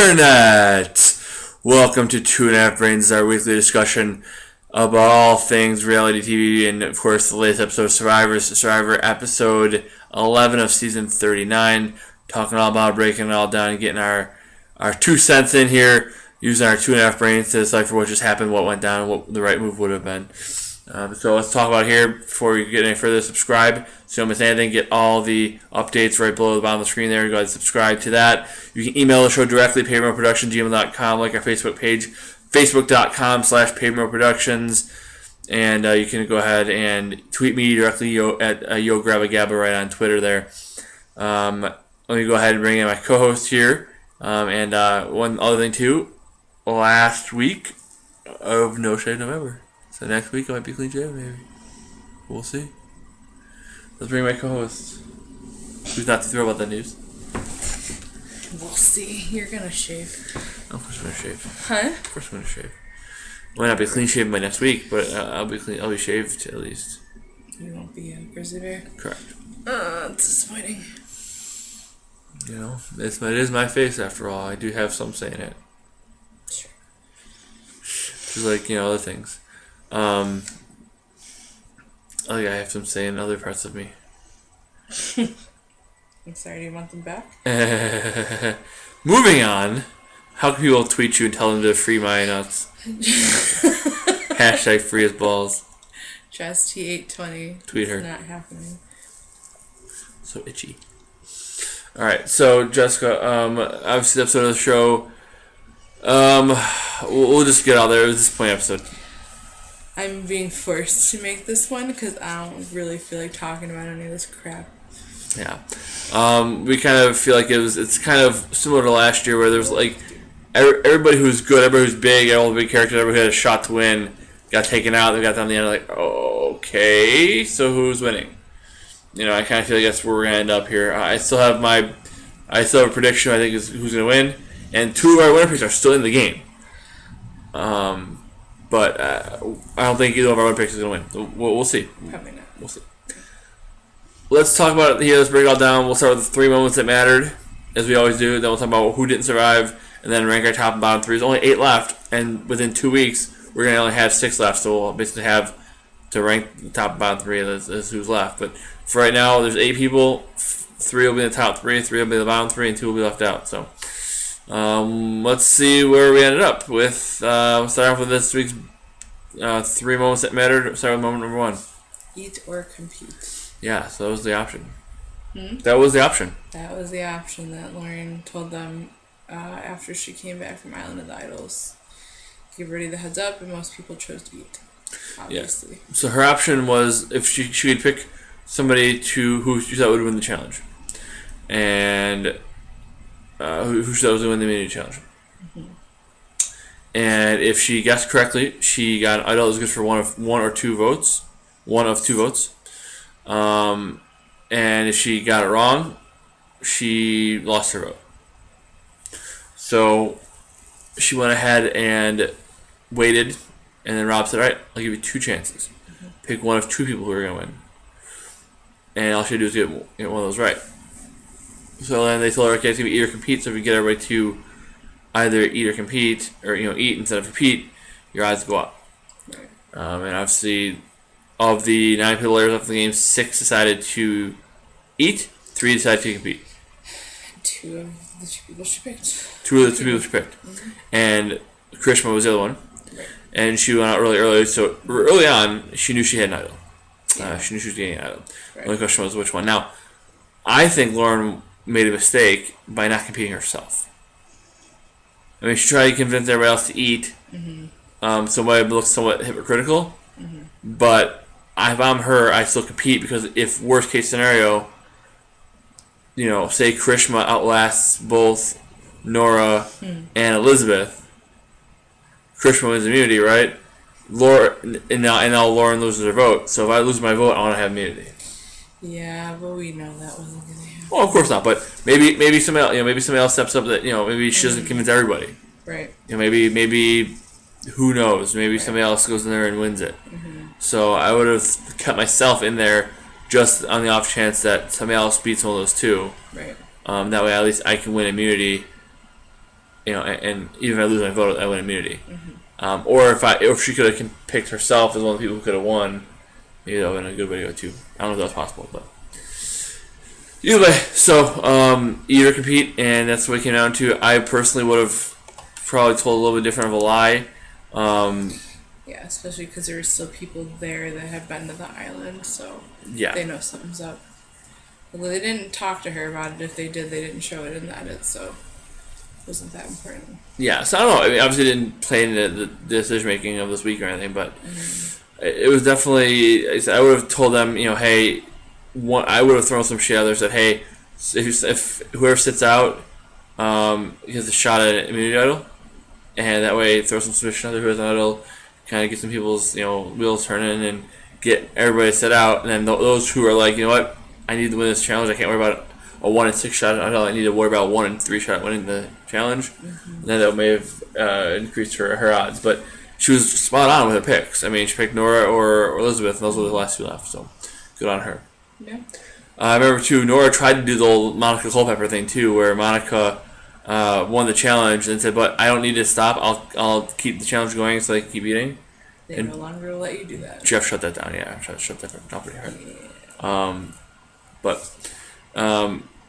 Internet! Welcome to 2.5 Brains, our weekly discussion about all things reality TV, and of course the latest episode of Survivor episode 11 of season 39. Talking all about breaking it all down and getting our 2 cents in here, using our 2.5 Brains to decipher what just happened, what went down, what the right move would have been. So let's talk about here before we get any further. Subscribe so you don't miss anything. Get all the updates right below the bottom of the screen there. Go ahead and subscribe to that. You can email the show directly, papermillproductions@gmail.com, like our Facebook page, facebook.com/papermillproductions. And you can go ahead and tweet me directly at YoGrabAGabba right on Twitter there. Let me go ahead and bring in my co-host here. And one other thing too, last week of No Shave November. So next week I might be clean shaven, maybe. We'll see. Let's bring my co-host, who's not too thrilled about that news. We'll see. You're gonna shave. Of course I'm gonna shave. Huh? Of course I'm gonna shave. I might not be clean shaven by next week, but I'll be clean. I'll be shaved at least. You won't be a grizzly bear? Correct. It's disappointing. You know, it is my face after all. I do have some say in it. Sure. Just like, other things. I have some say in other parts of me. I'm sorry, do you want them back? Moving on. How can people tweet you and tell them to free my nuts? Hashtag free as balls. Just T820. Tweet her. It's not happening. So itchy. Alright, so Jessica, obviously the episode of the show, we'll just get out there. It was a disappointing episode. I'm being forced to make this one because I don't really feel like talking about any of this crap. Yeah. We kind of feel like it's kind of similar to last year where there's like everybody who's good, everybody who's big, all the big characters, everybody who had a shot to win got taken out. They got down the end like, okay, so who's winning? I kind of feel like that's where we're going to end up here. I still have a prediction, I think, is who's going to win. And 2 of our winner picks are still in the game. But I don't think either of our winner picks is going to win. So we'll see. Probably not. We'll see. Let's talk about it here. Let's break it all down. We'll start with the 3 moments that mattered, as we always do. Then we'll talk about who didn't survive, and then rank our top and bottom 3. There's only 8 left, and within 2 weeks, we're going to only have 6 left. So we'll basically have to rank the top and bottom 3 as who's left. But for right now, there's 8 people. 3 will be in the top 3, 3 will be in the bottom 3, and 2 will be left out. So let's see where we ended up with. We'll start off with this week's 3 moments that mattered. Start with moment number 1. Eat or compete. Yeah, so that was the option. That was the option. That was the option that Lauren told them after she came back from Island of the Idols. Give everybody the heads up, and most people chose to eat. Obviously. Yeah. So her option was if she could pick somebody who she thought would win the challenge, and who she thought was going to win the immunity challenge. And if she guessed correctly, she got an idol that was good for one of two votes. And if she got it wrong, she lost her vote. So she went ahead and waited, and then Rob said, "All right, I'll give you 2 chances. Pick one of 2 people who are going to win. And all she had to do is get one of those right." So then they told her, okay, it's going to be eat or compete. So if you get everybody to either eat or compete, or eat instead of compete, your odds go up. Right. And obviously, of the 9 people left in the game, 6 decided to eat, 3 decided to compete. 2 of the 2 people she picked. 2 of the 2 people she picked. And Krishma was the other one. Right. And she went out really early, so early on, she knew she had an idol. She knew she was getting an idol. Right. The only question was which one. Now, I think Lauren made a mistake by not competing herself. I mean, she tried to convince everybody else to eat. Somebody looks somewhat hypocritical. But if I'm her, I still compete because if worst case scenario, say Krishma outlasts both Nora and Elizabeth, Krishma wins immunity, right? And now Lauren loses her vote. So if I lose my vote, I want to have immunity. Yeah, but we know that wasn't going to happen. Well, of course not. But maybe somebody else steps up that maybe she doesn't convince everybody. Right. Maybe who knows? Maybe somebody else goes in there and wins it. So I would have kept myself in there just on the off chance that somebody else beats one of those 2. Right. That way, at least I can win immunity and even if I lose my vote, I win immunity. Or if she could have picked herself as one of the people who could have won, maybe that would have been a good way to go too. I don't know if that was possible, but either way. So eat or compete, and that's what it came down to. I personally would have probably told a little bit different of a lie. Yeah, especially because there were still people there that have been to the island, so Yeah. they know something's up. Although they didn't talk to her about it. If they did, they didn't show it in the edit, so it wasn't that important. Yeah, so I don't know. I mean, obviously, it didn't play into the decision making of this week or anything, but it was definitely. I would have told them, hey, I would have thrown some shit out there. Said, hey, if whoever sits out, gets a shot at an immunity idol, and that way throw some suspicion out there who has an idol, kind of get some people's wheels turning and get everybody set out, and then those who are like, you know what, I need to win this challenge. I can't worry about a 1 in 6 shot. I need to worry about a 1 in 3 shot winning the challenge. And then that may have increased her odds. But she was spot on with her picks. I mean, she picked Nora or Elizabeth, and those were the last two left. So good on her. Yeah. I remember too. Nora tried to do the old Monica Culpepper thing too, where Monica won the challenge and said, "But I don't need to stop. I'll keep the challenge going so I can keep eating." They no longer will let you do that. Jeff shut that down. Yeah, shut that down pretty hard. Yeah. But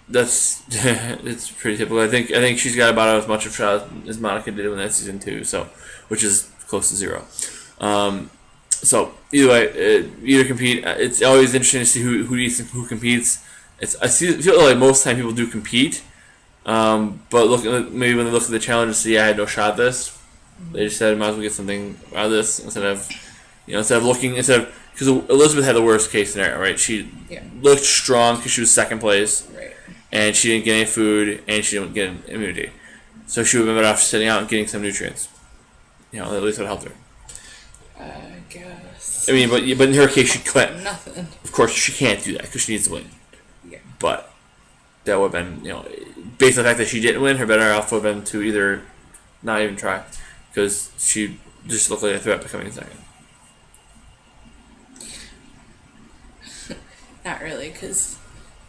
that's it's pretty typical. I think she's got about as much of a shot as Monica did in that season too. So, which is close to 0. So either way, either compete. It's always interesting to see who eats and who competes. Feel like most of the time people do compete, but maybe when they look at the challenge and see I had no shot at this, they just said might as well get something out of this instead of because Elizabeth had the worst case scenario, right? She looked strong because she was second place, right, and she didn't get any food and she didn't get immunity, so she would have been better off sitting out and getting some nutrients. At least it would help her. I guess. I mean, but in her case, she couldn't. Nothing. Of course, she can't do that because she needs to win. Yeah. But that would have been, based on the fact that she didn't win, her better off would have been to either not even try because she just looked like a threat becoming second. Not really, because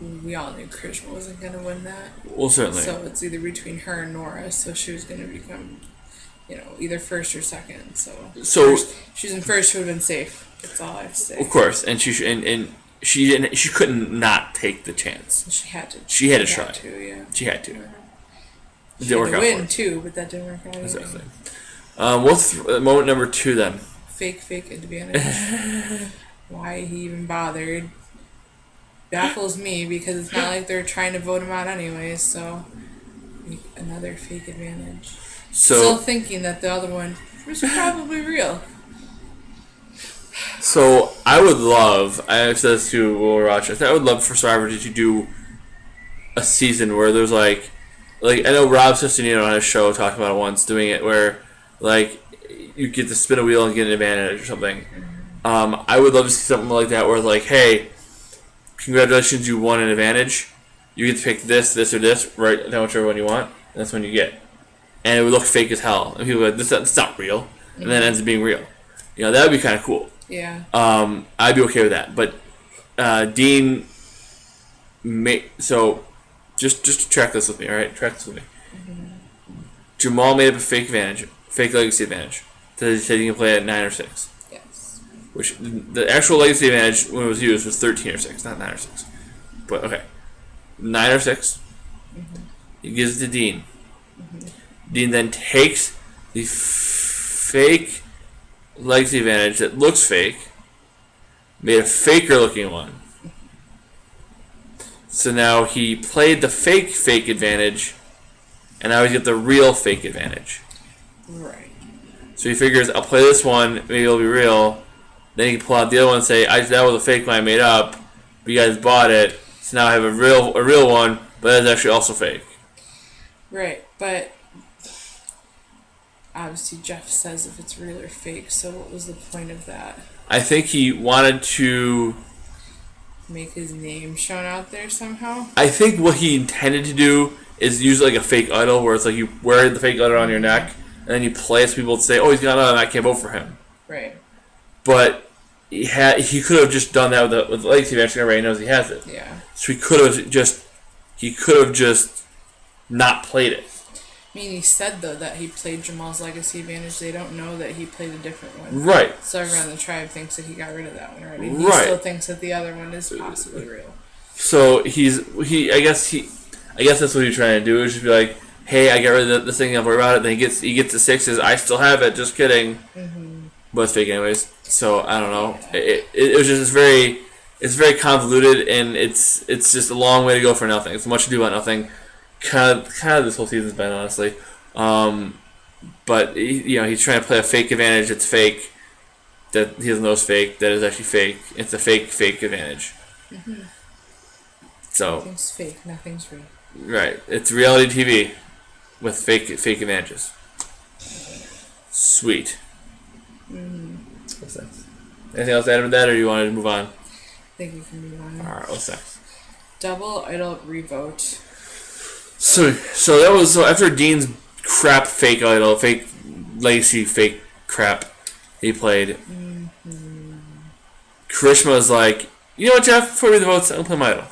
we all knew Krishna wasn't going to win that. Well, certainly. So it's either between her and Nora, so she was going to become, either first or second. So she's in first, she would have been safe. That's all I have to say. Of course, and she didn't. She couldn't not take the chance. She had to. She had to try. Yeah. She had to. It didn't work out win for her. too, but that didn't work out. Exactly. What's moment number 2 then? Fake advantage. Why he even bothered baffles me because it's not like they're trying to vote him out anyways. So another fake advantage. Still thinking that the other one was probably real. So I've said this to Will Rochester, I would love for Survivor to do a season where there's like I know Rob Cesternino on his show talked about it once, doing it where you get to spin a wheel and get an advantage or something. I would love to see something like that where hey, congratulations, you won an advantage. You get to pick this, or this, right? How much one you want. And that's when you get. And it would look fake as hell. And people would be like, that's not real. And then it ends up being real. That would be kind of cool. Yeah. I'd be okay with that. But Dean so just track this with me, alright? Track this with me. Jamal made up a fake legacy advantage. That he said you can play at 9 or 6. Yes. Which the actual legacy advantage when it was used was 13 or 6, not 9 or 6. But okay. 9 or 6. He gives it to Dean. Dean then takes the fake legacy advantage that looks fake, made a faker looking one. So now he played the fake advantage, and now he's got the real fake advantage. Right. So he figures, I'll play this one, maybe it'll be real. Then he can pull out the other one and say, that was a fake one I made up, but you guys bought it, so now I have a real one, but that's actually also fake. Right, but obviously Jeff says if it's real or fake, so what was the point of that? I think he wanted to make his name shown out there somehow? I think what he intended to do is use a fake idol where it's you wear the fake idol on your neck and then you play it so people would say, oh, he's got an idol and I can't vote for him. Right. But he could have just done that with the legacy advantage. Everybody knows he has it. Yeah. So he could have just not played it. I mean, he said though that he played Jamal's legacy advantage. They don't know that he played a different one. Right. So everyone in the tribe thinks that he got rid of that one already. Right. He still thinks that the other one is possibly real. So I guess that's what he's trying to do, is just be like, hey, I got rid of this thing, don't worry about it. Then he gets the 6s, I still have it, just kidding. Mm-hmm. But it's fake anyways. So I don't know. It was just it's very convoluted, and it's just a long way to go for nothing. It's much ado about nothing. Kind of this whole season's been, honestly. But he's trying to play a fake advantage. It's fake. That he doesn't know is fake. That is actually fake. It's a fake advantage. Mm-hmm. So nothing's fake. Nothing's real. Right. It's reality TV with fake advantages. Sweet. Mm-hmm. What's next? Anything else to add with that, or do you want to move on? I think we can move on. All right. What's next? Double idol revote. So that was after Dean's crap fake idol, fake legacy, fake crap he played. Mm-hmm. Karishma's like, you know what, Jeff? Before we do the votes, I'm gonna play my idol.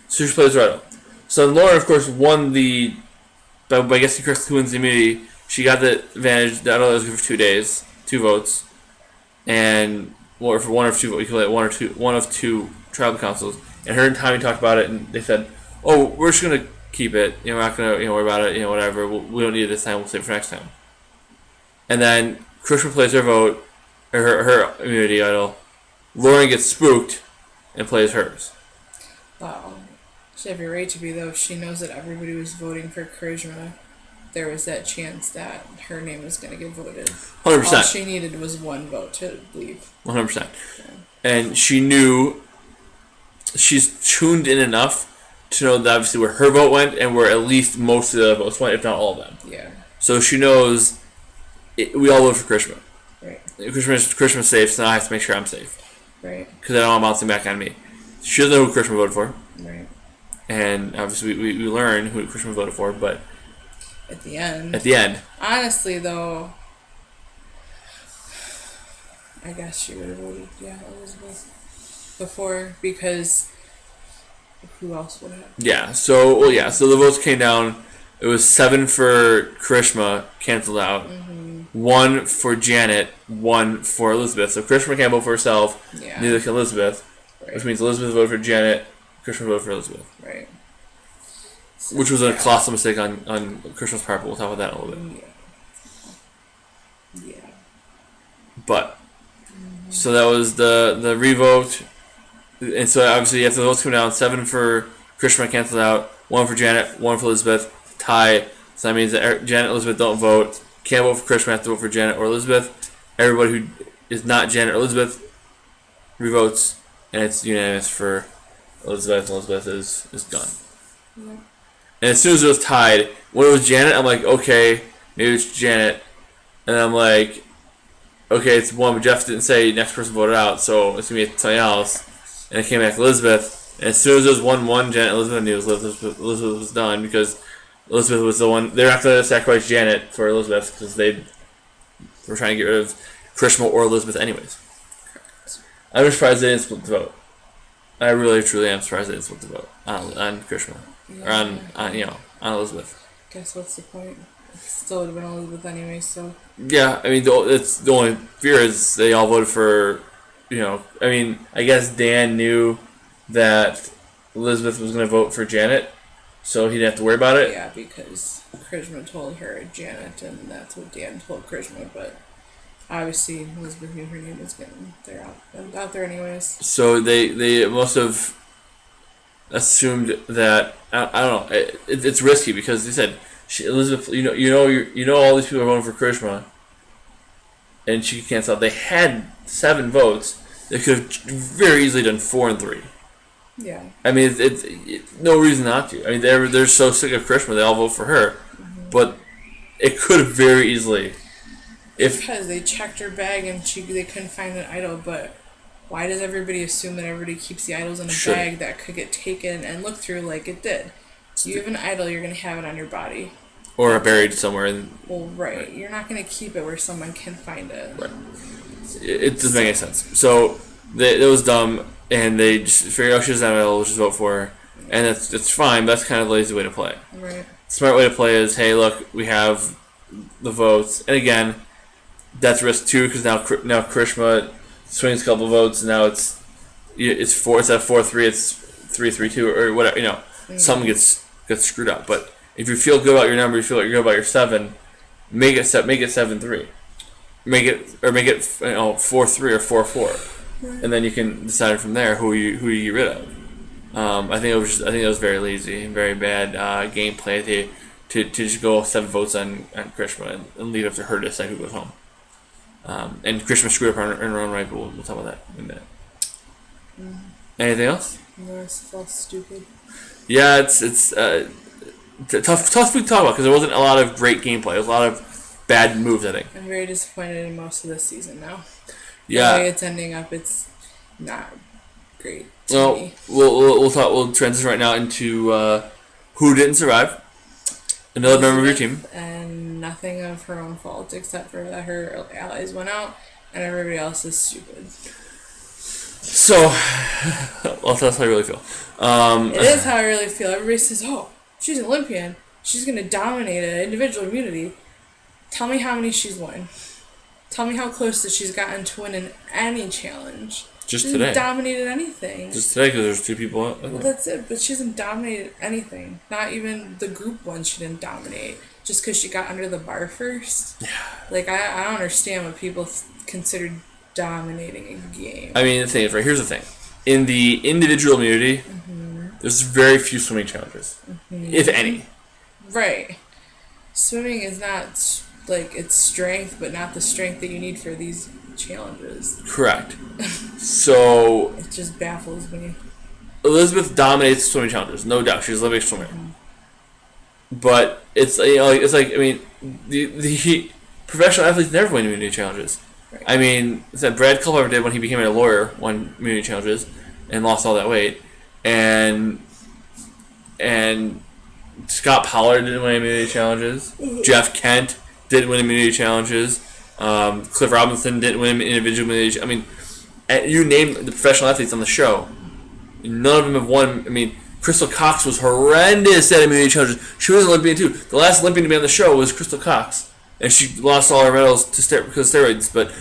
So she plays her idol. So Lauren, of course, won by guessing correctly who wins the immunity. She got the advantage. The idol was good for 2 days, 2 votes, and for one or two, we call it one of two tribal councils. And her and Tommy talked about it, and they said, "Oh, we're just gonna keep it. We're not gonna worry about it. Whatever. We don't need it this time. We'll save it for next time." And then Karishma plays her vote, or her immunity idol. Lauren gets spooked and plays hers. Wow. She have every right to be, though. If she knows that everybody was voting for Karishma, there was that chance that her name was going to get voted. 100%. All she needed was one vote to leave. 100%. And she knew, she's tuned in enough to know that obviously where her vote went and where at least most of the votes went, if not all of them. Yeah. So she knows we all vote for Karishma. Right. Karishma's safe, so now I have to make sure I'm safe. Right. Because I don't want bouncing back on me. She doesn't know who Karishma voted for. Right. And obviously we learn who Karishma voted for, but at the end. Honestly, though, I guess she would have voted, Elizabeth before, because who else would have? Yeah, so the votes came down. It was 7 for Karishma, canceled out. Mm-hmm. 1 for Janet, 1 for Elizabeth. So Karishma can't vote for herself, neither can Elizabeth, right. Which means Elizabeth voted for Janet, Karishma voted for Elizabeth. Right. So, which was a colossal mistake on Karishma's part, but we'll talk about that in a little bit. Yeah. But, so that was the revote. And so obviously after the votes come down, 7 for Karishma canceled out, 1 for Janet, 1 for Elizabeth, tie. So that means that Janet and Elizabeth don't vote. Can't vote for Karishma, have to vote for Janet or Elizabeth. Everybody who is not Janet or Elizabeth revotes, and it's unanimous for Elizabeth. Elizabeth is done. Yeah. And as soon as it was tied, when it was Janet, I'm like, okay, maybe it's Janet. And I'm like, okay, it's 1, but Jeff didn't say next person voted out, so it's going to be something else. And it came back to Elizabeth. And as soon as it was 1-1, Janet and Elizabeth knew Elizabeth was done, because Elizabeth was the one. They're not going to sacrifice Janet for Elizabeth, because they were trying to get rid of Karishma or Elizabeth anyways. Correct. I'm surprised they didn't split the vote. I really, truly am surprised they didn't split the vote on Karishma. Yeah. Or on Elizabeth. Guess what's the point? It still would have been Elizabeth anyway, so. Yeah, I mean, it's the only fear is they all voted for, I mean, I guess Dan knew that Elizabeth was going to vote for Janet, so he didn't have to worry about it. Yeah, because Karishma told her Janet, and that's what Dan told Karishma, but obviously Elizabeth knew her name was getting out there anyways. So they must have assumed that, I don't know, it's risky because they said, Elizabeth, you know all these people are voting for Karishma, and she could cancel out. They had 7 votes. They could have very easily done 4 and 3. Yeah. I mean, it's no reason not to. I mean, they're so sick of Karishma, they all vote for her. Mm-hmm. But it could have very easily, because they checked her bag and they couldn't find an idol. But why does everybody assume that everybody keeps the idols in a bag that could get taken and looked through like it did? You have an idol, you're going to have it on your body. Or buried somewhere. Well, right. You're not going to keep it where someone can find it. Right. It doesn't make any sense. So, it was dumb, and they just figured out she doesn't have an idol, we'll just vote for her. And that's fine, but that's kind of a lazy way to play. Right. Smart way to play is, hey, look, we have the votes, and again, that's risk too because now Krishma swings a couple votes, and now it's four. It's at 4-3. It's 3-3-2 or whatever. Something gets screwed up. But if you feel good about your number, you feel like you're good about your 7. Make it 7-3. Make it 4-3 or 4-4, and then you can decide from there who you get rid of. I think it was very lazy and very bad gameplay to just go 7 votes on Krishma and leave it up to her to decide who goes home. And Krishma screwed up in her own right, but we'll talk about that in a minute. Anything else? No, it's all stupid. Yeah, it's tough to talk about because there wasn't a lot of great gameplay. There was a lot of bad moves, I think. I'm very disappointed in most of this season now. Yeah. The way it's ending up, it's not great. Well, we'll transition right now into who didn't survive. Another member of your team. And nothing of her own fault except for that her allies went out and everybody else is stupid. So, well, that's how I really feel. It is how I really feel. Everybody says, oh, she's an Olympian. She's going to dominate an individual immunity. Tell me how many she's won. Tell me how close that she's gotten to winning any challenge. Just she today. hasn't dominated anything. Just today because there's 2 people out. Well, that's it. But she hasn't dominated anything. Not even the group one she didn't dominate. Just because she got under the bar first. Yeah. Like, I don't understand what people consider dominating a game. I mean, the thing is, right, here's the thing. In the individual immunity, there's very few swimming challenges. If any. Right. Swimming is not, like, it's strength, but not the strength that you need for these challenges. Correct. So it just baffles me. Elizabeth dominates swimming challenges, no doubt. She's an Olympic swimmer. But it's I mean, the professional athletes never win immunity challenges. Right. I mean, it's that Brad Culpepper did when he became a lawyer, won immunity challenges and lost all that weight, and Scott Pollard didn't win immunity challenges. Jeff Kent didn't win immunity challenges. Cliff Robinson didn't win individual immunity. I mean, you name the professional athletes on the show, none of them have won. I mean, Crystal Cox was horrendous at immunity challenges. She was an Olympian too. The last Olympian to be on the show was Crystal Cox, and she lost all her medals because of steroids. But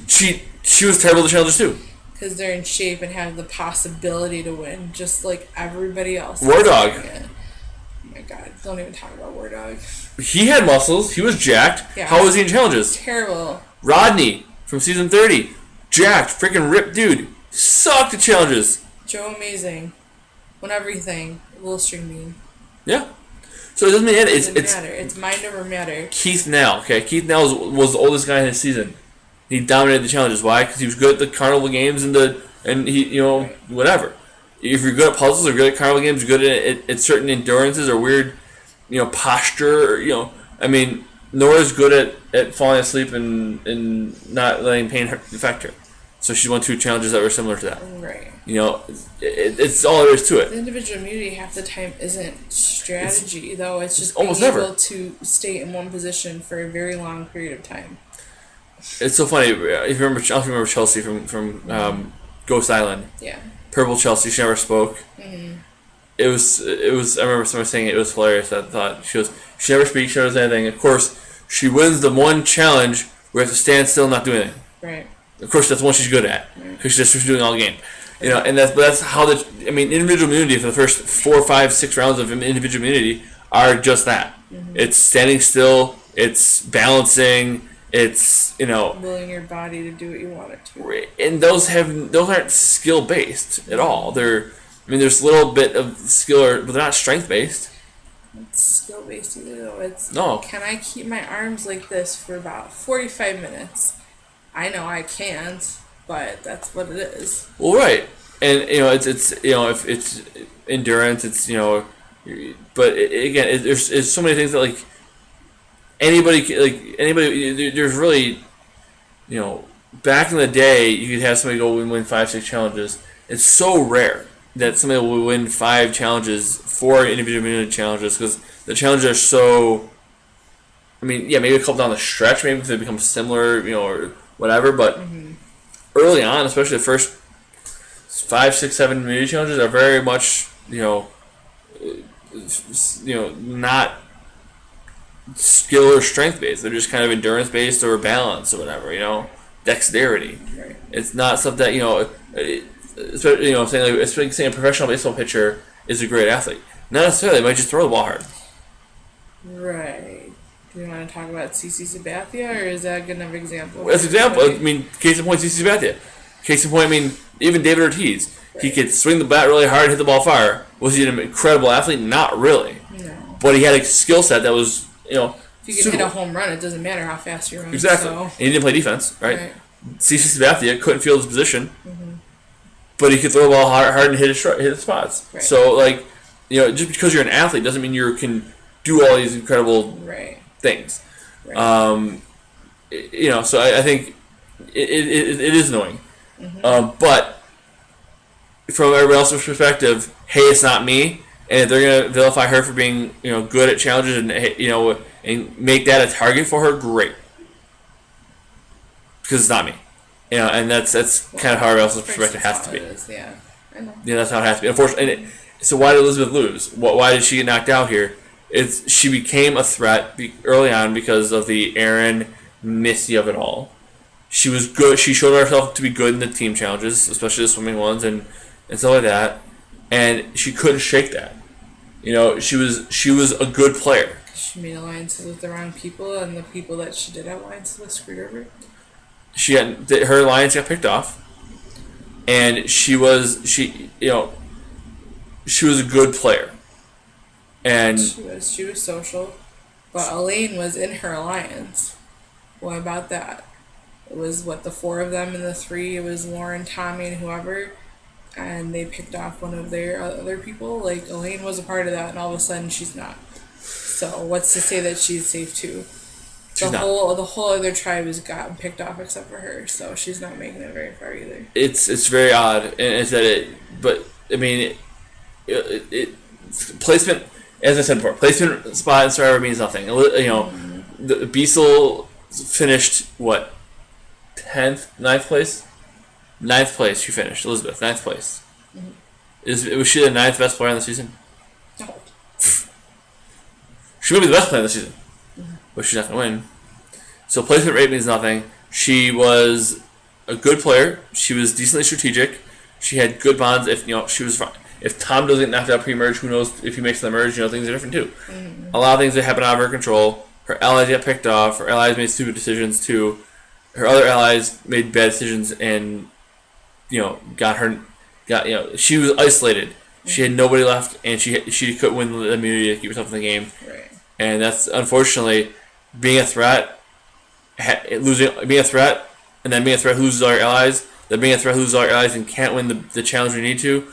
she was terrible at the challenges too. Because they're in shape and have the possibility to win, just like everybody else. War Dog. Oh my God! Don't even talk about War Dog. He had muscles. He was jacked. Yeah, how was he in challenges? Terrible. Rodney from season 30, jacked, freaking ripped dude. Sucked at challenges. Joe Amazing. Won everything. Little string bean. Yeah. So it doesn't matter. It doesn't matter. It's mind over matter. Keith Nell. Okay, Keith Nell was the oldest guy in his season. He dominated the challenges. Why? Because he was good at the carnival games and he whatever. If you're good at puzzles or good at carnival games, you're good at certain endurances or weird, posture. Or, I mean, Nora's good at falling asleep and not letting pain affect her. So she won 2 challenges that were similar to that. Right. It's all there is to it. The individual immunity half the time isn't strategy, though. It's just almost being never able to stay in one position for a very long period of time. It's so funny. If you remember, I don't know if you remember Chelsea from Ghost Island. Yeah. Purple Chelsea. She never spoke. Mm-hmm. It was. I remember someone saying it was hilarious. I thought she never speaks. She never does anything. Of course, she wins the one challenge where you have to stand still and not do anything. Right. Of course, that's the one she's good at because she's doing all game. And that's how individual immunity for the first 4, 5, 6 rounds of individual immunity are just that. Mm-hmm. It's standing still. It's balancing. It's willing your body to do what you want it to. And those aren't skill based at all. There's a little bit of skill, but they're not strength based. It's skill based either though. It's no. Can I keep my arms like this for about 45 minutes? I know I can't, but that's what it is. Well, right, and it's if it's endurance, it's but again, there's so many things that like anybody. There's really, back in the day, you could have somebody go and win 5, 6 challenges. It's so rare that somebody will win 5 challenges, 4 individual immunity challenges, because the challenges are so. I mean, yeah, maybe a couple down the stretch, maybe if they become similar, or whatever. But early on, especially the first 5, 6, 7 immunity challenges are very much, not skill or strength based. They're just kind of endurance based or balance or whatever. Dexterity. Right. It's not something that saying it's like saying a professional baseball pitcher is a great athlete. Not necessarily. They might just throw the ball hard. Right. Do you want to talk about CC Sabathia, or is that a good enough example? That's an example. I mean, case in point, CC Sabathia. Case in point, I mean, even David Ortiz. Right. He could swing the bat really hard and hit the ball far. Was he an incredible athlete? Not really. No. But he had a skill set that was, If you can hit a home run, it doesn't matter how fast you run. Exactly. So. And he didn't play defense, right? CC Sabathia couldn't field his position, but he could throw the ball hard and hit his spots. Right. So, just because you're an athlete doesn't mean you can do all these incredible things. Right. So I think it is annoying. But from everybody else's perspective, hey, it's not me. And if they're going to vilify her for being, good at challenges and make that a target for her, great. Because it's not me. And that's kind of how everybody else's perspective has to be. Yeah, I know. Yeah, that's how it has to be. Unfortunately, so why did Elizabeth lose? Why did she get knocked out here? She became a threat early on because of the Aaron Missy of it all. She was good. She showed herself to be good in the team challenges, especially the swimming ones and stuff like that. And she couldn't shake that. She was a good player. She made alliances with the wrong people, and the people that she did have alliances with screwed her. Her alliance got picked off, and she was a good player. And she was social, but Elaine was in her alliance. What about that? It was the four of them and the three. It was Lauren, Tommy, and whoever, and they picked off one of their other people. Elaine was a part of that, and all of a sudden she's not. So what's to say that she's safe too? The whole other tribe has gotten picked off except for her, so she's not making it very far either. It's very odd, and it's that placement. As I said before, placement spot in Survivor means nothing. The Beasel finished 10th, 9th place. 9th place she finished. Elizabeth, 9th place. Was she the 9th best player in the season? No. She may be the best player in the season, but she's not going to win. So placement rate means nothing. She was a good player. She was decently strategic. She had good bonds. She was fine. If Tom doesn't get knocked out pre-merge, who knows if he makes the merge? Things are different too. A lot of things that happen out of her control. Her allies got picked off. Her allies made stupid decisions too. Her other allies made bad decisions and, she was isolated. She had nobody left, and she couldn't win the immunity to keep herself in the game. Right. And that's unfortunately being a threat, being a threat, and then being a threat who loses all your allies. Then being a threat who loses all your allies and can't win the challenge you need to.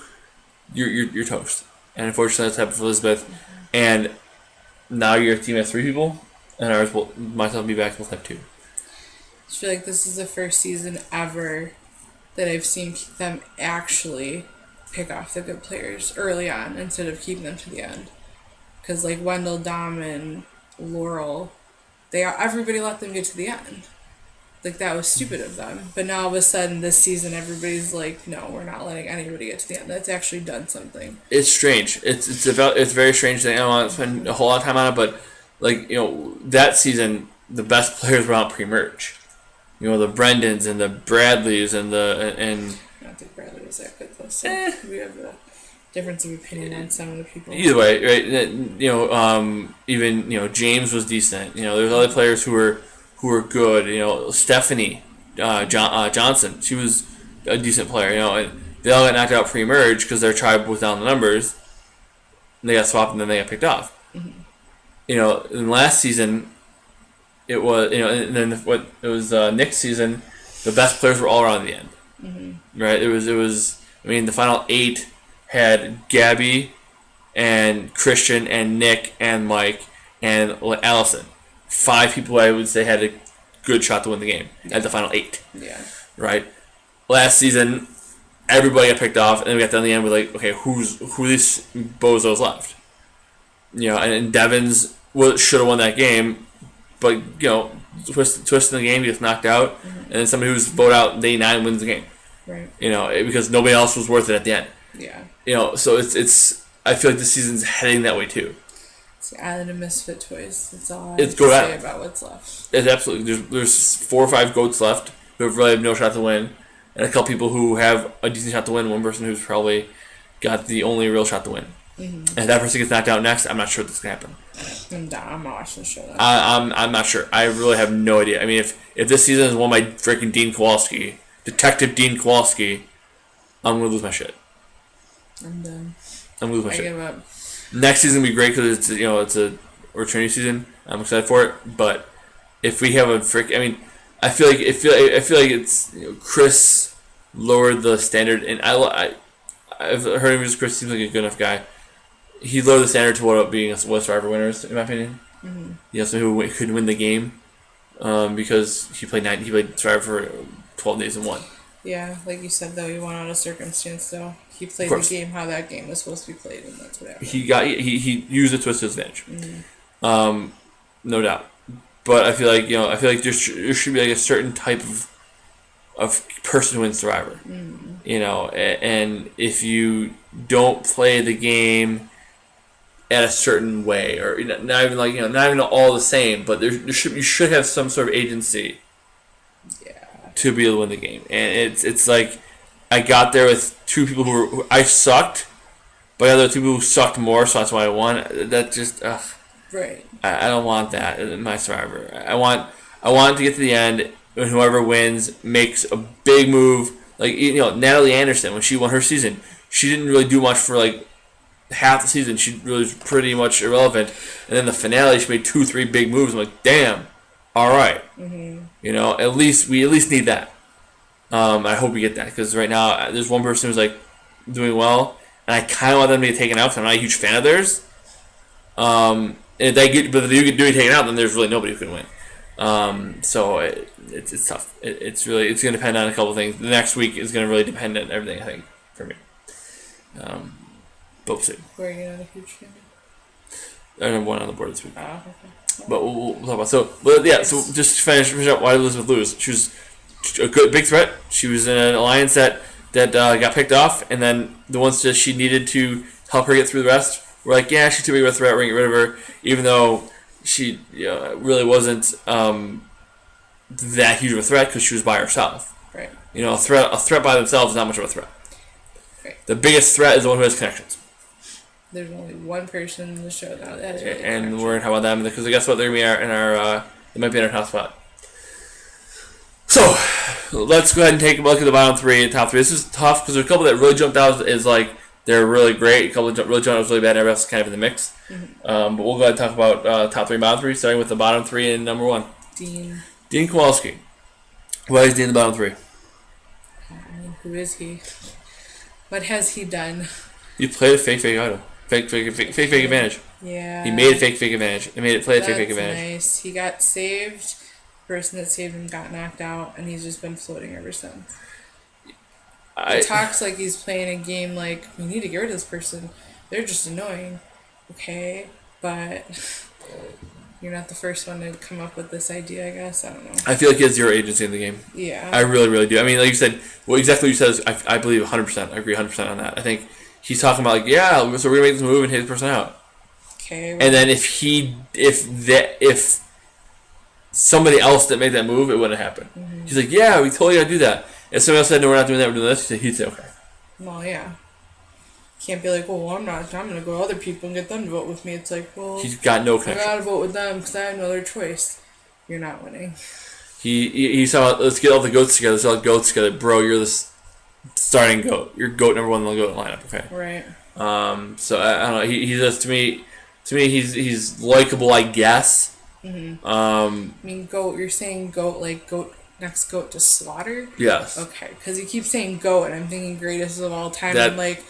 You're toast. And unfortunately, that's happened for Elizabeth. And now your team has 3 people, and ours myself will be back. We'll have 2. I feel like this is the first season ever that I've seen them actually pick off the good players early on instead of keeping them to the end. Because Wendell, Dom, and Laurel, everybody let them get to the end. That was stupid of them. But now all of a sudden this season everybody's no, we're not letting anybody get to the end. That's actually done something. It's strange. It's very strange thing. I don't want to spend a whole lot of time on it, but that season the best players were out pre-merge. The Brendans and the Bradleys and I don't think Bradley was that good though. So we have a difference of opinion on some of the people. Either way, right? Even James was decent. There's other players who were good. Stephanie Johnson, she was a decent player. And they all got knocked out pre-merge because their tribe was down the numbers. And they got swapped and then they got picked off. In last season, it was and then it was Nick's season. The best players were all around the end. Right? It was. The final 8 had Gabby, and Christian, and Nick, and Mike, and Allison. 5 people I would say had a good shot to win the game at the final 8. Yeah. Right? Last season, everybody got picked off, and then we got down to the end with okay, who these bozos left? And Devins should have won that game, but twist in the game, he gets knocked out, and then somebody who's voted out day 9 wins the game. Right. Because nobody else was worth it at the end. Yeah. So it's I feel like this season's heading that way too. It's the Island of Misfit Toys. That's all I have It's to Goat say Island. about what's left. It's absolutely there's 4 or 5 goats left who have really have no shot to win, and a couple people who have a decent shot to win. One person who's probably got the only real shot to win. And if that person gets knocked out next, I'm not sure what's gonna happen. I'm down. I'm not watching the show. Then. I'm not sure. I really have no idea. I mean, if this season is won by freaking Dean Kowalski, Detective Dean Kowalski, I'm gonna lose my shit. I'm done. I'm gonna lose my I shit. give up. Next season will be great because it's a returning season. I'm excited for it. But if we have I feel like it's Chris lowered the standard, and I've heard him. Chris seems like a good enough guy. He lowered the standard to what being a Survivor winner is, in my opinion. Mm-hmm. You know, someone who could win the game, because he played Survivor for 12 days and won. Yeah, like you said, though, he won out of circumstance, though. He played the game how that game was supposed to be played, and that's what happened. He used it to his advantage. Mm-hmm. No doubt. But I feel like there should be like a certain type of person who wins Survivor. Mm-hmm. You know, and if you don't play the game at a certain way, or not even all the same, but you should have some sort of agency. Yeah. To be able to win the game, and it's like I got there with 2 people who I sucked, but the other 2 people who sucked more, so that's why I won. That just right. I don't want that in my Survivor. I want to get to the end, and whoever wins makes a big move. Like Natalie Anderson, when she won her season, she didn't really do much for like half the season. She really was pretty much irrelevant, and then the finale she made 2-3 big moves. I'm like, damn. All right, at least we need that. I hope we get that, because right now there's one person who's like doing well, and I kind of want them to get taken out because I'm not a huge fan of theirs. And if they get taken out, then there's really nobody who can win. So it's tough. It's going to depend on a couple things. The next week is going to really depend on everything, I think, for me. But we'll see. Where are you not a huge fan? I'm number 1 on the board this week. Oh, okay. But we'll talk about so just to finish up, why did Elizabeth lose? She was a good big threat. She was in an alliance that got picked off, and then the ones that she needed to help her get through the rest were like, yeah, she's too big of a threat, we're gonna get rid of her, even though she really wasn't that huge of a threat because she was by herself. Right. A threat by themselves is not much of a threat. Right. The biggest threat is the one who has connections. There's only one person in the show now that has really and we're gonna talk about them because guess what? They're gonna be in our they might be in our top spot. So let's go ahead and take a look at the bottom 3 and top 3. This is tough because there's a couple that really jumped out as like they're really great. A couple that really jumped out as really bad. And everybody else is kind of in the mix. Mm-hmm. But we'll go ahead and talk about top 3 and bottom 3, starting with the bottom 3 and number 1. Dean Kowalski. Why is Dean in the bottom 3? Who is he? What has he done? You played a fake idol. Fake advantage. Yeah. He made a fake advantage. He made it play a fake advantage. That's nice. He got saved. The person that saved him got knocked out, and he's just been floating ever since. He talks like he's playing a game like, we need to get rid of this person. They're just annoying. Okay, but you're not the first one to come up with this idea, I guess. I don't know. I feel like he has zero agency in the game. Yeah. I really, really do. I mean, like you said, exactly what you said is, I believe 100%. I agree 100% on that. I think he's talking about like, yeah, so we're gonna make this move and hit this person out. Okay. Well, and then if somebody else that made that move, it wouldn't happen. Mm-hmm. He's like, yeah, we totally gotta do that. If somebody else said, no, we're not doing that, we're doing this, he'd say, okay. Well, yeah. Can't be like, well, I'm gonna go to other people and get them to vote with me. It's like, well, he's got no connection. I gotta vote with them because I have no other choice. You're not winning. He's talking about, let's get all the goats together, let's get all the goats together. Bro, you're the starting goat. You're goat number 1 in the goat lineup, okay? Right. So I don't know. He just to me he's likable, I guess. Mm-hmm. I mean, goat. You're saying goat like goat next goat to slaughter. Yes. Okay, because you keep saying goat, and I'm thinking greatest of all time. I'm like,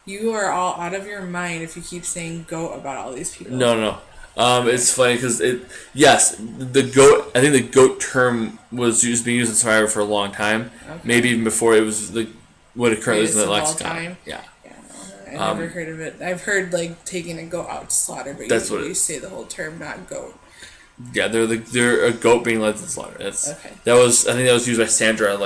you are all out of your mind if you keep saying goat about all these people. No. It's funny because the goat. I think the goat term was being used in Survivor for a long time. Okay. Maybe even before it was what it currently is in the lexicon. Yeah. I've never heard of it. I've heard like taking a goat out to slaughter, but that's usually you say the whole term, not goat. Yeah, they're a goat being led to the slaughter. I think that was used by Sandra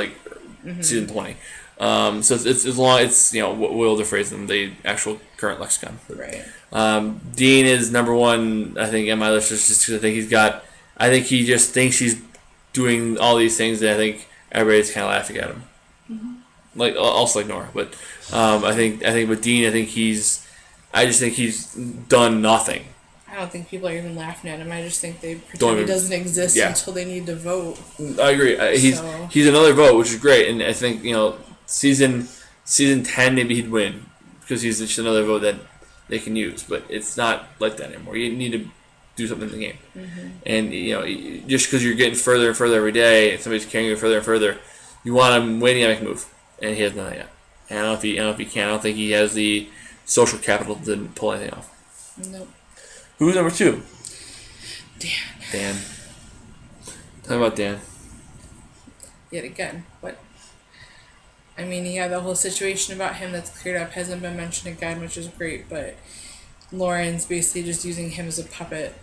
season 20. So it's as long it's Will to phrase them the actual current lexicon. Right. Dean is number one, I think, in my list just because I think he just thinks he's doing all these things, and I think everybody's kind of laughing at him. Like also like Nora, but I think with Dean, I just think he's done nothing. I don't think people are even laughing at him. I just think they pretend he doesn't exist until they need to vote. I agree. He's another vote, which is great, and I think season 10 maybe he'd win because he's just another vote that they can use, but it's not like that anymore. You need to do something in the game, and just because you're getting further and further every day, and somebody's carrying you further and further, you want him waiting to make a move, and he has none yet. And I don't know if he can. I don't think he has the social capital to pull anything off. Nope. Who's number 2? Dan. Tell me about Dan. Yet again, what? I mean, he had the whole situation about him that's cleared up, hasn't been mentioned again, which is great, but Lauren's basically just using him as a puppet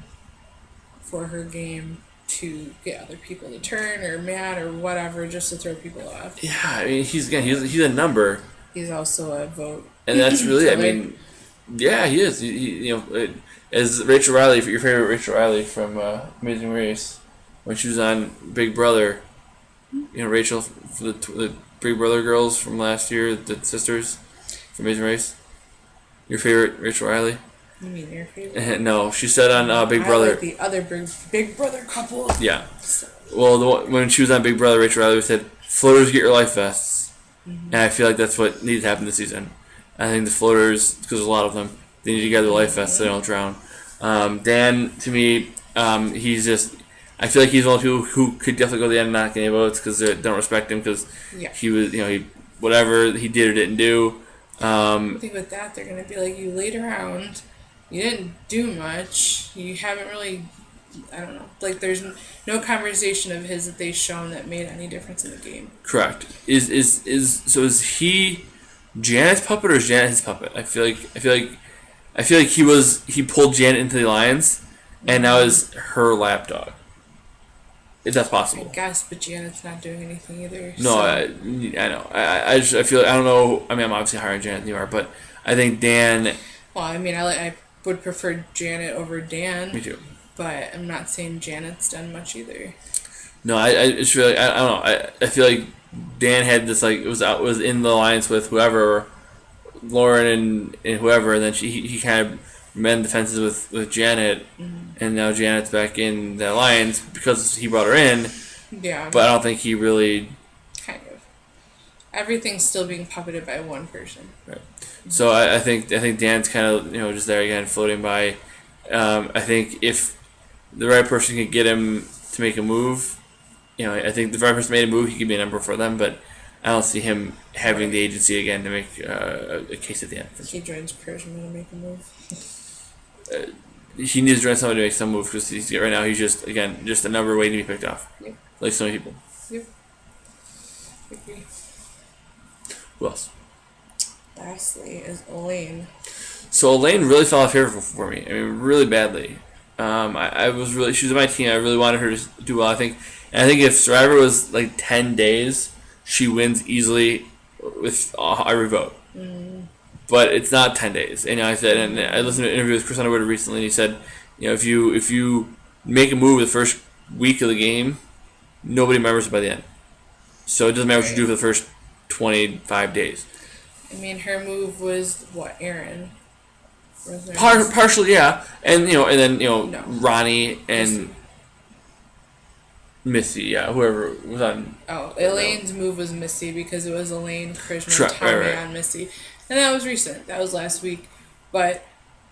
for her game to get other people to turn or mad or whatever, just to throw people off. Yeah, I mean, he's a number. He's also a vote. And that's really, I mean, yeah, he is. As Rachel Riley, your favorite Rachel Riley from Amazing Race, when she was on Big Brother, Rachel, for the Big Brother girls from last year, the sisters from Amazing Race. Your favorite Rachel Riley? You mean your favorite? No, she said on Big Brother. I like the other Big Brother couple. Yeah. Well, when she was on Big Brother, Rachel Riley said, "Floaters, get your life vests," and I feel like that's what needs to happen this season. I think the floaters, because there's a lot of them, they need to get their life vests so they don't drown. Dan, to me, he's just. I feel like he's one of the people who could definitely go to the end and not get any votes because they don't respect him because he was, whatever he did or didn't do. I think with that, they're going to be like, you laid around, you didn't do much, you haven't really, I don't know, like there's no conversation of his that they've shown that made any difference in the game. Correct. Is he Janet's puppet or is Janet his puppet? I feel like he pulled Janet into the alliance and now is her lapdog. If that's possible. I guess, but Janet's not doing anything either. No, so. I know. I feel I don't know. I mean, I'm obviously higher on Janet than you are, but I think Dan. Well, I mean, I would prefer Janet over Dan. Me too. But I'm not saying Janet's done much either. No, I just feel like I don't know. I feel like Dan had this like was in the alliance with whoever, Lauren and whoever, and then he kind of mend the fences with Janet, and now Janet's back in the alliance because he brought her in. Yeah. But I don't think he really. Kind of. Everything's still being puppeted by one person. Right. So I think Dan's kind of just there again floating by. I think if the right person could get him to make a move, I think if the right person made a move, he could be a number for them. But I don't see him having the agency again to make a case at the end. He joins Charisma to make a move. He needs to join somebody to make some move because right now he's just a number waiting to be picked off. Yep. Like so many people. Yep. Agree. Who else? Lastly is Elaine. So Elaine really fell off here for me. I mean, really badly. She was on my team. I really wanted her to do well. I think if Survivor was like 10 days, she wins easily with every vote. But it's not 10 days. And I said, and I listened to an interview with Chris Underwood recently, and he said, if you make a move the first week of the game, nobody remembers it by the end. So it doesn't matter what you do for the first 25 days. I mean, her move was what, Aaron? Partially, yeah, and then No. Ronnie and Missy, yeah, whoever was on. Oh, Elaine's move was Missy because it was Elaine, Charisma, and Tommy right. on Missy. And that was recent. That was last week. But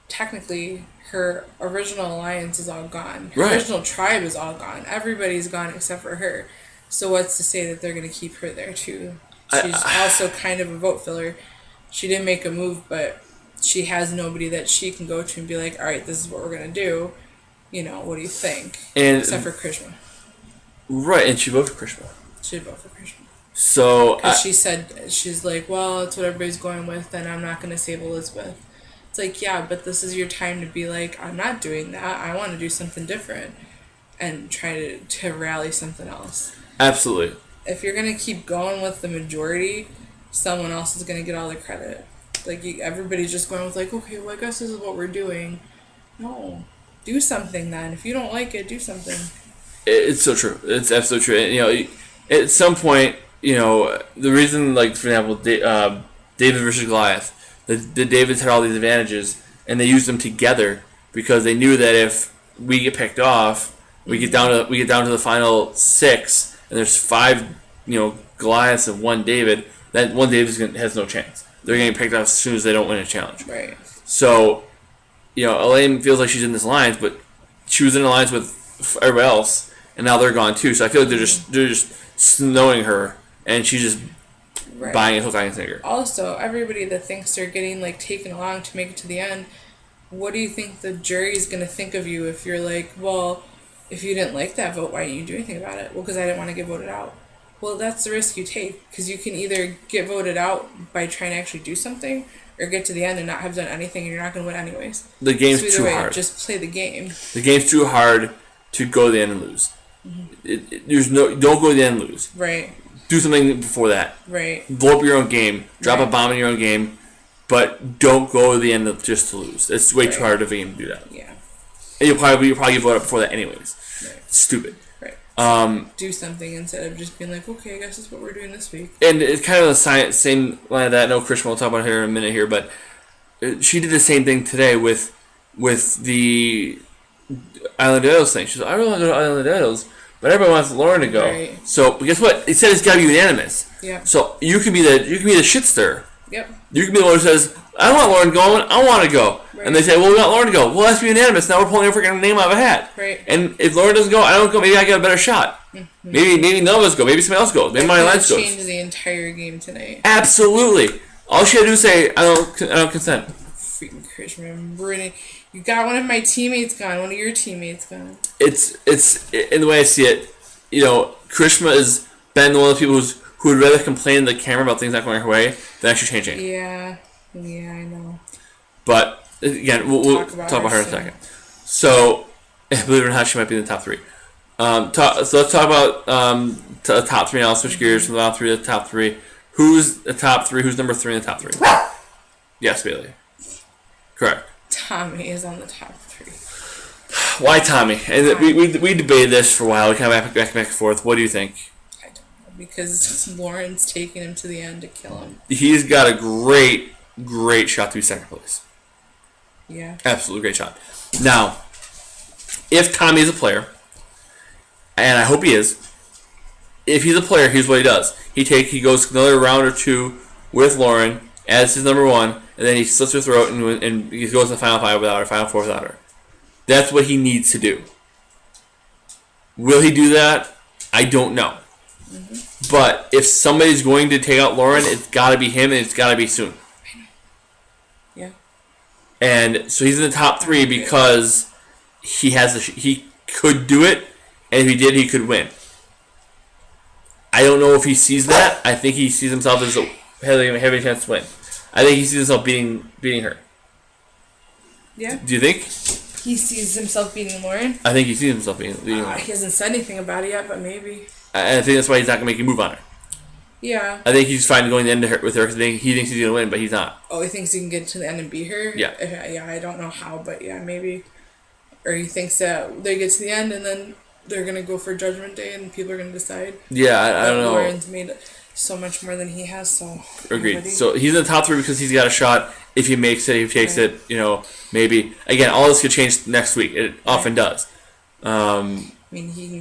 technically, her original alliance is all gone. Her original tribe is all gone. Everybody's gone except for her. So what's to say that they're going to keep her there, too? She's also kind of a vote filler. She didn't make a move, but she has nobody that she can go to and be like, all right, this is what we're going to do. What do you think? Except for Krishma. Right, and she voted for Krishma. She'd vote for Krishma. So because she said, she's like, well, it's what everybody's going with, then I'm not going to save Elizabeth. It's like, yeah, but this is your time to be like, I'm not doing that. I want to do something different and try to rally something else. Absolutely. If you're going to keep going with the majority, someone else is going to get all the credit. Like, everybody's just going with, like, okay, well, I guess this is what we're doing. No. Do something then. If you don't like it, do something. It's so true. It's absolutely true. And, at some point, the reason, like, for example, David versus Goliath, the Davids had all these advantages, and they used them together because they knew that if we get picked off, we get down to the final 6, and there's 5, Goliaths and 1 David. That 1 David has no chance. They're getting picked off as soon as they don't win a challenge. Right. So, Elaine feels like she's in this alliance, but she was in an alliance with everybody else, and now they're gone too. So I feel like they're just snowing her, and she's just buying a hook, eye, and sinker. Also, everybody that thinks they're getting like taken along to make it to the end, what do you think the jury's gonna think of you if you're like, well, if you didn't like that vote, why didn't you do anything about it? Well, because I didn't want to get voted out. Well, that's the risk you take, because you can either get voted out by trying to actually do something, or get to the end and not have done anything, and you're not going to win anyways. The game's too hard. Just play the game. The game's too hard to go to the end and lose. Don't go to the end and lose. Right. Do something before that. Right. Blow up your own game. Drop a bomb in your own game. But don't go to the end just to lose. It's way too hard of a game to do that. Yeah. And you'll probably get voted up before that anyways. Right. It's stupid. Do something instead of just being like, okay, I guess that's what we're doing this week. And it's kind of the same line of that. I know Krishna will talk about her in a minute here, but she did the same thing today with the Island Idols thing. She's like, I really want to go to Island Idols, but everyone wants Lauren to go. Right. So guess what? It said it's got to be unanimous. Yeah. So you can be the shit stir. Yep. You can be the one who says, I don't want Lauren going, I want to go. Right. And they say, well, we want Lauren to go. Well, that's be unanimous. Now we're pulling a freaking name out of a hat. Right. And if Lauren doesn't go, I don't go, maybe I get a better shot. Mm-hmm. Maybe none of us go. Maybe somebody else goes. Maybe my alliance goes. Change the entire game tonight. Absolutely. All she had to do is say, I don't consent. Freaking Krishna. You got one of my teammates gone. One of your teammates gone. It's in the way I see it, Krishna has been one of the people who would rather complain to the camera about things not going her way than actually changing. Yeah, I know. But again, we'll talk about her in a second. So, believe it or not, she might be in the top 3. So let's talk about the top 3 now. I'll switch gears from the top 3 to the top 3. Who's the top 3? Who's number 3 in the top 3? Yes, Bailey. Correct. Tommy is on the top 3. Why Tommy? And we debated this for a while. We kind of back and forth. What do you think? I don't know, because Lauren's taking him to the end to kill him. He's got a great shot to be second place. Yeah. Absolutely great shot. Now, if Tommy is a player, and I hope he is, if he's a player, here's what he does. He goes another round or 2 with Lauren as his number 1, and then he slits her throat and he goes to the final 5 without her, final 4 without her. That's what he needs to do. Will he do that? I don't know. Mm-hmm. But if somebody's going to take out Lauren, it's got to be him, and it's got to be soon. Yeah. And so he's in the top 3 because he could do it, and if he did, he could win. I don't know if he sees that. I think he sees himself as having a chance to win. I think he sees himself beating her. Yeah. Do you think? He sees himself beating Lauren? I think he sees himself beating her. He hasn't said anything about it yet, but maybe. I think that's why he's not going to make a move on her. Yeah. I think he's fine going to end with her because he thinks he's going to win, but he's not. Oh, he thinks he can get to the end and beat her? Yeah. Yeah, I don't know how, but yeah, maybe. Or he thinks that they get to the end and then they're going to go for Judgment Day and people are going to decide. Yeah, I don't know. Lauren's made so much more than he has, so. Agreed. So he's in the top 3 because he's got a shot. If he makes it, if he takes it, maybe. Again, all this could change next week. It often does. I mean, he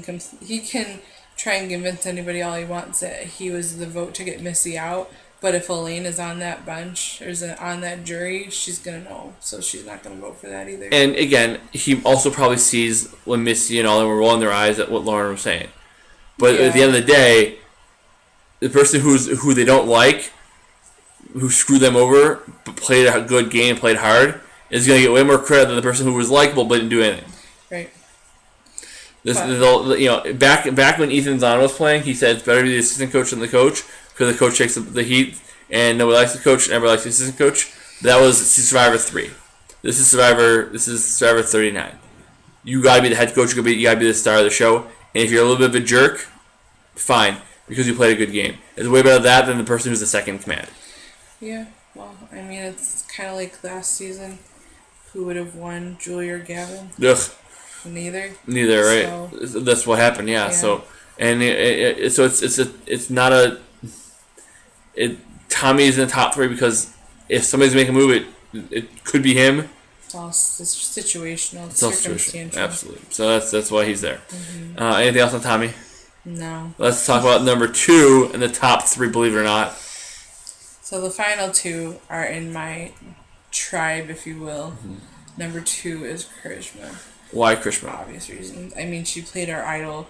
can try and convince anybody all he wants that he was the vote to get Missy out. But if Elaine is on that bench or is on that jury, she's going to know. So she's not going to vote for that either. And again, he also probably sees when Missy and all them were rolling their eyes at what Lauren was saying. But at the end of the day, the person who they don't like, who screwed them over, but played a good game, played hard, is going to get way more credit than the person who was likable but didn't do anything. Right. Back when Ethan Zahn was playing, he said it's better to be the assistant coach than the coach because the coach takes the heat, and nobody likes the coach, and everybody likes the assistant coach. That was Survivor 3. This is Survivor 39. You gotta be the head coach. You gotta be the star of the show. And if you're a little bit of a jerk, fine. because you played a good game. It's way better that than the person who's the second in command. Yeah, well, I mean, it's kind of like last season. Who would have won, Julie or Gavin? Ugh. Neither. Neither, right? So, that's what happened. Yeah. So and it's not a. Tommy's in the top 3 because if somebody's making a move, it could be him. It's all situational, It's all circumstantial. Absolutely. So that's why he's there. Anything else on Tommy? No. Let's talk about number 2 in the top 3. Believe it or not. So the final 2 are in my tribe, if you will. Number 2 is Karishma. Why Karishma? Obvious reasons. I mean, she played our idol.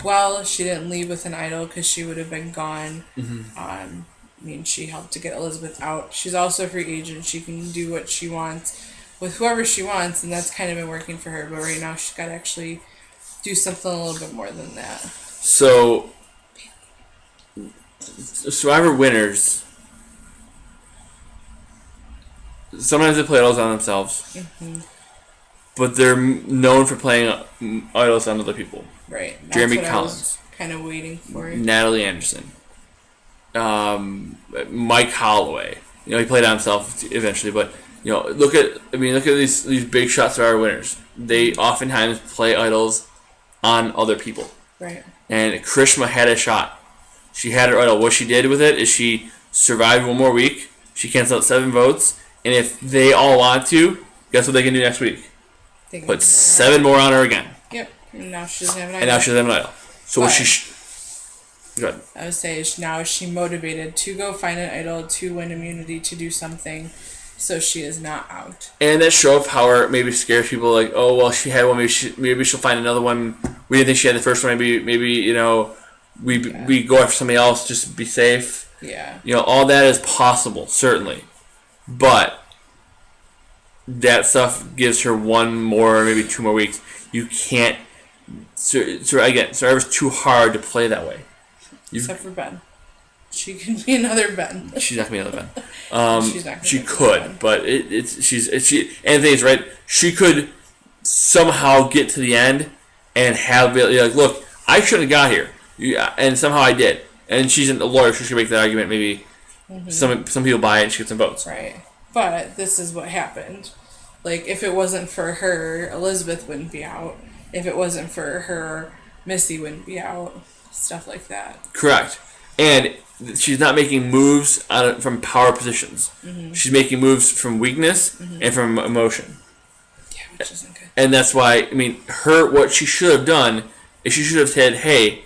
Well, she didn't leave with an idol because she would have been gone. I mean, she helped to get Elizabeth out. She's also a free agent. She can do what she wants with whoever she wants, and that's kind of been working for her. But right now, she's got to actually do something a little bit more than that. So, Survivor winners, sometimes they play idols on themselves, but they're known for playing idols on other people. Right. That's Jeremy what Collins. I was kind of waiting for. Natalie Anderson. Mike Holloway. You know, he played on himself eventually, but you know, look at these big shot Survivor winners. They oftentimes play idols on other people. Right. And Karishma had a shot. She had her idol. What she did with it is she survived one more week. She canceled out 7 votes, and if they all want to, guess what they can do next week? Put 7 more on her again. Yep. And now she doesn't have an idol. And now she doesn't have an idol. So what she... Go ahead. I would say now is she motivated to go find an idol, to win immunity, to do something, so she is not out. And that show of power maybe scares people, like, oh, well, she had one, maybe she'll find another one. We didn't think she had the first one. Maybe you know, we go after somebody else just to be safe. Yeah. You know, all that is possible, certainly. But that stuff gives her 1 more, maybe 2 more weeks. You can't... again, Survivor's too hard to play that way. Except for Ben. She can be another Ben. She's not gonna be another Ben. She's not gonna she be could, Ben. but and the thing is, right? She could somehow get to the end and have like, look, I shouldn't have got here, and somehow I did. And she's a lawyer, so she could make that argument. Maybe some people buy it and she gets some votes. Right, but this is what happened. Like, if it wasn't for her, Elizabeth wouldn't be out. If it wasn't for her, Missy wouldn't be out. Stuff like that. Correct. And she's not making moves from power positions. She's making moves from weakness and from emotion. Yeah, which isn't good. And that's why, I mean, what she should have done is she should have said, hey,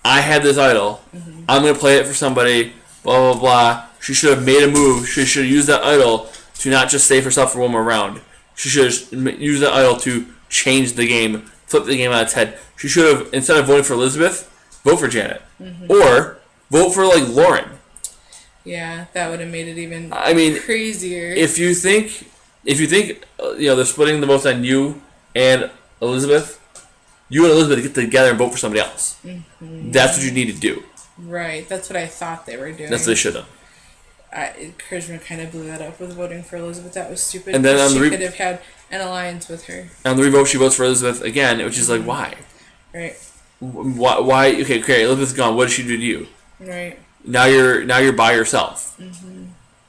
I had this idol. I'm going to play it for somebody, blah, blah, blah. She should have made a move. She should have used that idol to not just save herself for one more round. She should have used that idol to change the game, flip the game on its head. She should have, instead of voting for Elizabeth, vote for Janet. Or vote for, like, Lauren. Yeah, that would have made it even crazier. If you think you know, they're splitting the votes on you and Elizabeth, you and Elizabeth get together and vote for somebody else. That's what you need to do. Right, that's what I thought they were doing. That's what they should have. Charisma kind of blew that up with voting for Elizabeth. That was stupid. And then she could have had an alliance with her. On the revote, she votes for Elizabeth again, which is like, why? Right. Why? Okay, Elizabeth's gone. What did she do to you? Right. Now you're by yourself.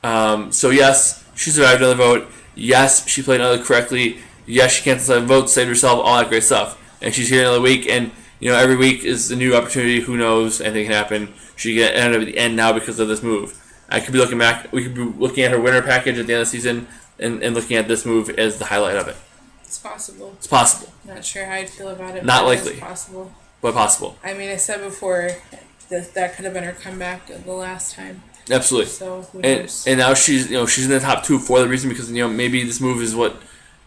So yes, she survived another vote. Yes, she played another correctly. Yes, she canceled 7 votes, saved herself, all that great stuff. And she's here another week, and you know, every week is a new opportunity. Who knows? Anything can happen. She could end up at the end now because of this move. I could be looking back. We could be looking at her winner package at the end of the season and looking at this move as the highlight of it. It's possible. It's possible. Not sure how I'd feel about it. Not but likely. It's possible. But possible. I mean, I said before that could have been her comeback the last time. Absolutely. So who knows? And now she's in the top 2 for the reason because maybe this move is what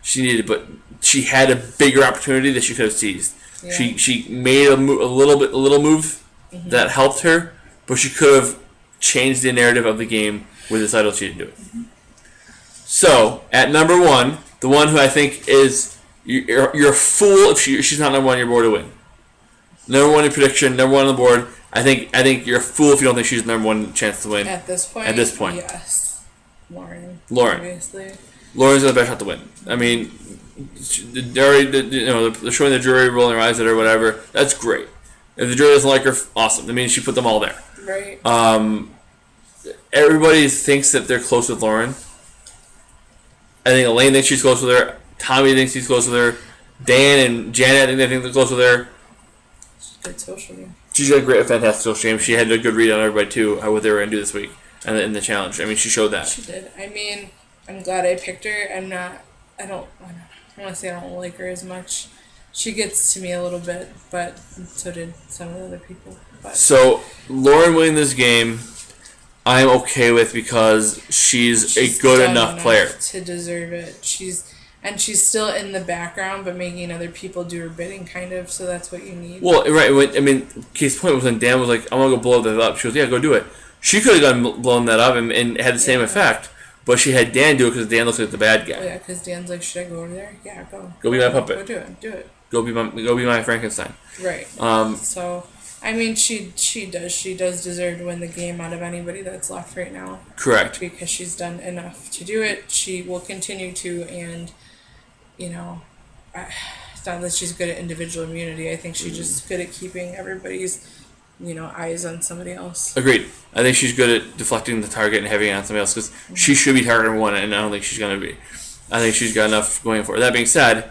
she needed, but she had a bigger opportunity that she could have seized. Yeah. She made a little move that helped her, but she could have changed the narrative of the game with this idol. She didn't do it. So at number 1, the one who I think is you're a fool if she's not number 1 on your board to win. Number 1 in prediction, number 1 on the board. I think you're a fool if you don't think she's the number 1 chance to win. At this point, yes. Lauren. Obviously. Lauren's got the best shot to win. I mean, they're showing the jury rolling their eyes at her, whatever. That's great. If the jury doesn't like her, awesome. That means she put them all there. Right. Everybody thinks that they're close with Lauren. I think Elaine thinks she's close with her. Tommy thinks he's close with her. Dan and Janet, I think they think they're close with her. Good social game. She's got a great, fantastic social game. She had a good read on everybody too, what they were going to do this week and in the challenge. I mean, she showed that. She did. I mean, I'm glad I picked her. I don't want to say I don't like her as much. She gets to me a little bit, but so did some of the other people. But. So, Lauren winning this game, I'm okay with because she's a good enough player to deserve it. She's still in the background, but making other people do her bidding, kind of. So that's what you need. Well, right. I mean, case point was when Dan was like, "I'm gonna go blow that up." She goes, "Yeah, go do it." She could have blown that up and had the same effect, but she had Dan do it because Dan looks like the bad guy. Oh, yeah, because Dan's like, "Should I go over there? Yeah, go. Go be my puppet. Go do it. Do it. Go be my Frankenstein." Right. So, I mean, she does deserve to win the game out of anybody that's left right now. Correct. Because she's done enough to do it. She will continue to, and you know, it's not that she's good at individual immunity. I think she's just good at keeping everybody's, eyes on somebody else. Agreed. I think she's good at deflecting the target and having it on somebody else because she should be target number one, and I don't think she's going to be. I think she's got enough going for her. That being said,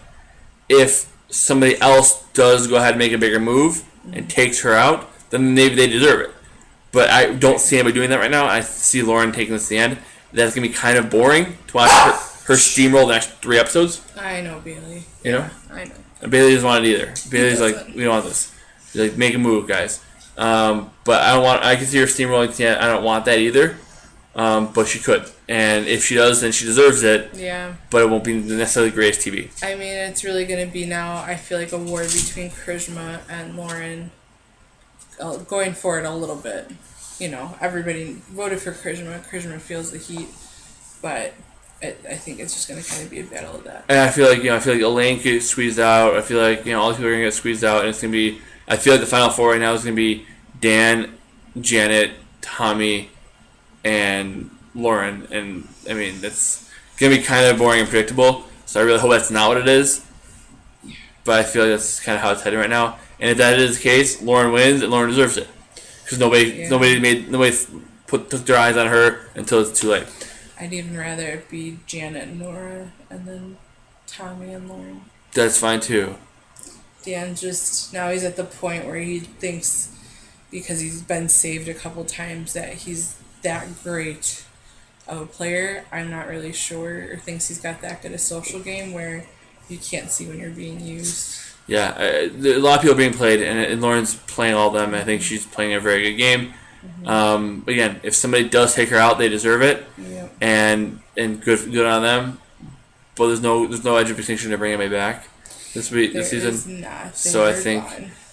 if somebody else does go ahead and make a bigger move and takes her out, then maybe they deserve it. But I don't see anybody doing that right now. I see Lauren taking this to the end. That's going to be kind of boring to watch her steamroll the next 3 episodes. I know, Bailey. You know? I know. And Bailey doesn't want it either. Bailey's like, we don't want this. She's like, make a move, guys. But I can see her steamrolling to the end. I don't want that either. But she could. And if she does, then she deserves it. Yeah. But it won't be necessarily the greatest TV. I mean, it's really going to be now, I feel like, a war between Charisma and Lauren going forward a little bit. Everybody voted for Charisma. Charisma feels the heat. But I think it's just going to kind of be a battle of that. And I feel like Elaine could get squeezed out. I feel like all these people are going to get squeezed out, and it's going to be. I feel like the final 4 right now is going to be Dan, Janet, Tommy, and Lauren. And I mean that's going to be kind of boring and predictable. So I really hope that's not what it is. But I feel like that's kind of how it's headed right now. And if that is the case, Lauren wins, and Lauren deserves it because nobody took their eyes on her until it's too late. I'd even rather it be Janet and Nora, and then Tommy and Lauren. That's fine too. Dan now he's at the point where he thinks, because he's been saved a couple times, that he's that great of a player. I'm not really sure, or thinks he's got that good a social game where you can't see when you're being used. Yeah, a lot of people are being played, and Lauren's playing all of them. I think she's playing a very good game. Again, if somebody does take her out, they deserve it, and good on them. But there's no edge of extinction to bring anybody back this season. Is not. So I think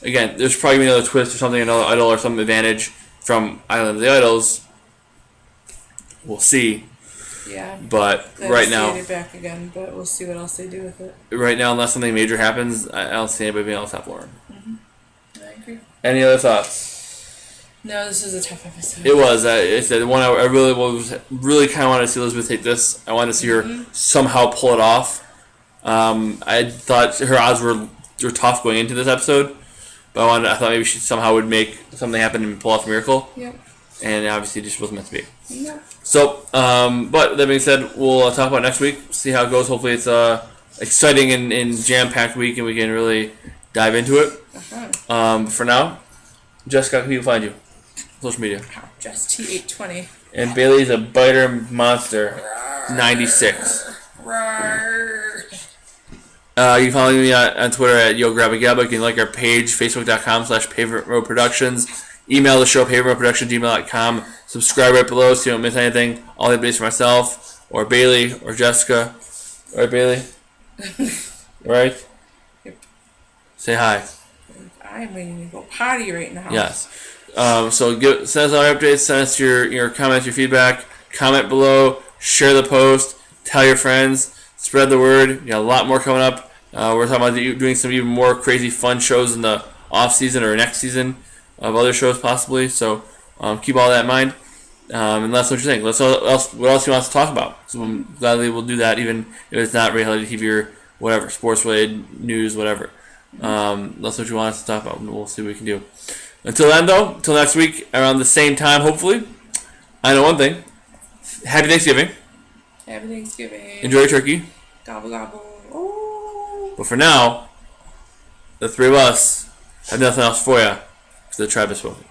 again, there's probably gonna be another twist or something, another idol or some advantage from Island of the Idols. We'll see. Yeah. But right now, it back again. But we'll see what else they do with it. Right now, unless something major happens, I don't see anybody being able to stop Lauren. I agree. Any other thoughts? No, this was a tough episode. It was. It's the one I really kind of wanted to see Elizabeth take this. I wanted to see her somehow pull it off. I thought her odds were tough going into this episode, but I thought maybe she somehow would make something happen and pull off a miracle. Yep. And obviously, it just wasn't meant to be. Yep. So, but that being said, we'll talk about next week. See how it goes. Hopefully, it's exciting and jam-packed week, and we can really dive into it. For now, Jessica, how can people find you? Social media. Just T820. And Bailey's a biter monster. 96. You can follow me on Twitter at YoGrabAGabba. You can like our page, Facebook.com/Pavement Road Productions. Email the show, pavementroadproductions@gmail.com. Subscribe right below so you don't miss anything. All the updates for myself, or Bailey, or Jessica. Right, Bailey? Right? Yep. Say hi. I'm ready to go potty right now. Yes. So send us our updates, send us your comments, your feedback. Comment below, share the post, tell your friends, spread the word. We got a lot more coming up. We're talking about doing some even more crazy fun shows in the off season or next season of other shows possibly. So keep all that in mind. And let us know what you think. Let us know what else you want us to talk about. So gladly we'll do that, even if it's not reality TV or whatever, sports related, news, whatever. That's what you want us to talk about. We'll see what we can do. Until then, though, until next week around the same time, hopefully. I know one thing. Happy Thanksgiving. Happy Thanksgiving. Enjoy your turkey. Gobble gobble. Oh. But for now, the three of us have nothing else for you. The tribe has spoken.